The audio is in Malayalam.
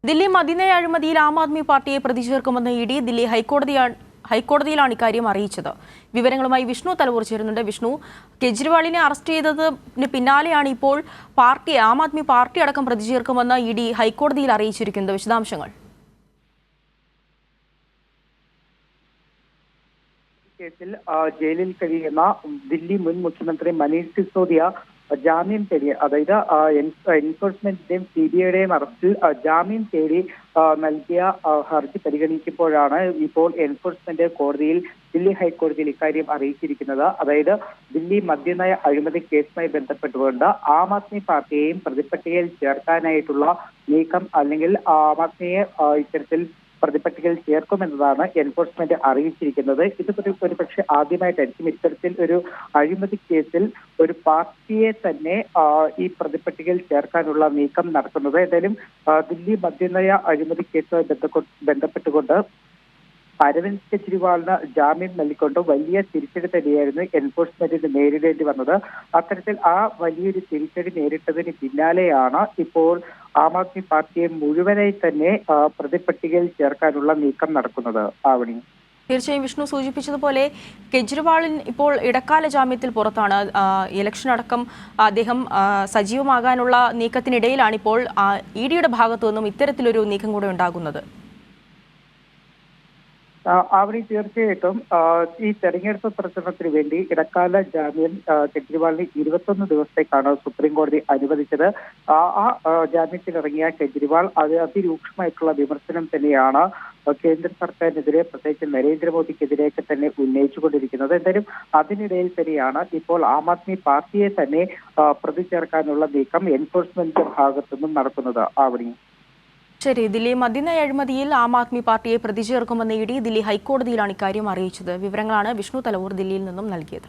ദില്ലി മദ്യനയ അഴിമതിയിൽ ആം ആദ്മി പാർട്ടിയെ പ്രതി ചേർക്കുമെന്ന് ഇഡി ദില്ലി ഹൈക്കോടതിയിലാണ് ഇക്കാര്യം അറിയിച്ചത്. വിവരങ്ങളുമായി വിഷ്ണു തലവൂർ ചേരുന്നുണ്ട്. വിഷ്ണു, കെജ്രിവാളിനെ അറസ്റ്റ് ചെയ്തതിന് പിന്നാലെയാണ് ഇപ്പോൾ ആം ആദ്മി പാർട്ടി അടക്കം പ്രതി ചേർക്കുമെന്ന് ഇഡി ഹൈക്കോടതിയിൽ അറിയിച്ചിരിക്കുന്നത്. വിശദാംശങ്ങൾ. കേസിൽ ജയിലിൽ കഴിയുന്ന ദില്ലി മുൻ മുഖ്യമന്ത്രി മനീഷ് സിസോദിയ ജാമ്യം തേടി, അതായത് എൻഫോഴ്സ്മെന്റിന്റെയും CBIയുടെയും അറസ്റ്റിൽ ജാമ്യം തേടി നൽകിയ ഹർജി പരിഗണിക്കുമ്പോഴാണ് ഇപ്പോൾ എൻഫോഴ്സ്മെന്റ് കോടതിയിൽ ദില്ലി ഹൈക്കോടതിയിൽ ഇക്കാര്യം അറിയിച്ചിരിക്കുന്നത്. അതായത് ദില്ലി മദ്യനയ അഴിമതി കേസുമായി ബന്ധപ്പെട്ടുകൊണ്ട് ആം ആദ്മി പാർട്ടിയെയും പ്രതിപട്ടികയിൽ ചേർക്കാനായിട്ടുള്ള നീക്കം, അല്ലെങ്കിൽ ആം ആദ്മിയെ ഇത്തരത്തിൽ പ്രതിപട്ടികയിൽ ചേർക്കുമെന്നതാണ് എൻഫോഴ്സ്മെന്റ് അറിയിച്ചിരിക്കുന്നത്. ഇത് ഒരുപക്ഷെ ആദ്യമായിട്ടായിരിക്കും ഇത്തരത്തിൽ ഒരു അഴിമതി കേസിൽ ഒരു പാർട്ടിയെ തന്നെ ഈ പ്രതിപട്ടികയിൽ ചേർക്കാനുള്ള നീക്കം നടത്തുന്നത്. എന്തായാലും ദില്ലി മദ്യനയ അഴിമതി കേസുമായി ബന്ധപ്പെട്ടുകൊണ്ട് അരവിന്ദ് കെജ്രിവാളിന് ജാമ്യം നൽകിക്കൊണ്ട് വലിയ തിരിച്ചടി തന്നെയായിരുന്നു എൻഫോഴ്സ്മെന്റിന് നേരിടേണ്ടി വന്നത്. അത്തരത്തിൽ ആ വലിയൊരു തിരിച്ചടി നേരിട്ടതിന് പിന്നാലെയാണ് ഇപ്പോൾ ആം ആദ്മി പാർട്ടിയെ മുഴുവനായി തന്നെ പ്രതിപട്ടികയിൽ ചേർക്കാനുള്ള നീക്കം നടക്കുന്നത്. ആവണി, തീർച്ചയായും വിഷ്ണു സൂചിപ്പിച്ചതുപോലെ കെജ്രിവാളിൻ ഇപ്പോൾ ഇടക്കാല ജാമ്യത്തിൽ പുറത്താണ്. ഇലക്ഷൻ അടക്കം അദ്ദേഹം സജീവമാകാനുള്ള നീക്കത്തിനിടയിലാണ് ഇപ്പോൾ ഇഡിയുടെ ഭാഗത്തു നിന്നും ഇത്തരത്തിലൊരു നീക്കം കൂടെ ഉണ്ടാകുന്നത്. അവിടെ തീർച്ചയായിട്ടും ഈ തെരഞ്ഞെടുപ്പ് പ്രചരണത്തിന് വേണ്ടി ഇടക്കാല ജാമ്യം കെജ്രിവാളിന് 21 ദിവസത്തേക്കാണ് സുപ്രീം കോടതി അനുവദിച്ചത്. ആ ജാമ്യത്തിലിറങ്ങിയ കെജ്രിവാൾ അതിരൂക്ഷമായിട്ടുള്ള വിമർശനം തന്നെയാണ് കേന്ദ്ര സർക്കാരിനെതിരെ, പ്രത്യേകിച്ച് നരേന്ദ്രമോദിക്കെതിരെയൊക്കെ തന്നെ ഉന്നയിച്ചുകൊണ്ടിരിക്കുന്നത്. എന്തായാലും അതിനിടയിൽ തന്നെയാണ് ഇപ്പോൾ ആം ആദ്മി പാർട്ടിയെ തന്നെ പ്രതി ചേർക്കാനുള്ള നീക്കം എൻഫോഴ്സ്മെന്റ് ഭാഗത്തുനിന്നും നടക്കുന്നത്. അവിടെ ശരി, ദില്ലി മദ്യനയ അഴിമതിയിൽ ആം ആദ്മി പാർട്ടിയെ പ്രതി ചേർക്കുമെന്ന് ഇഡി ദില്ലി ഹൈക്കോടതിയിലാണ് ഇക്കാര്യം അറിയിച്ചത്. വിവരങ്ങളാണ് വിഷ്ണു തലവൂർ ദില്ലിയിൽ നിന്നും നൽകിയത്.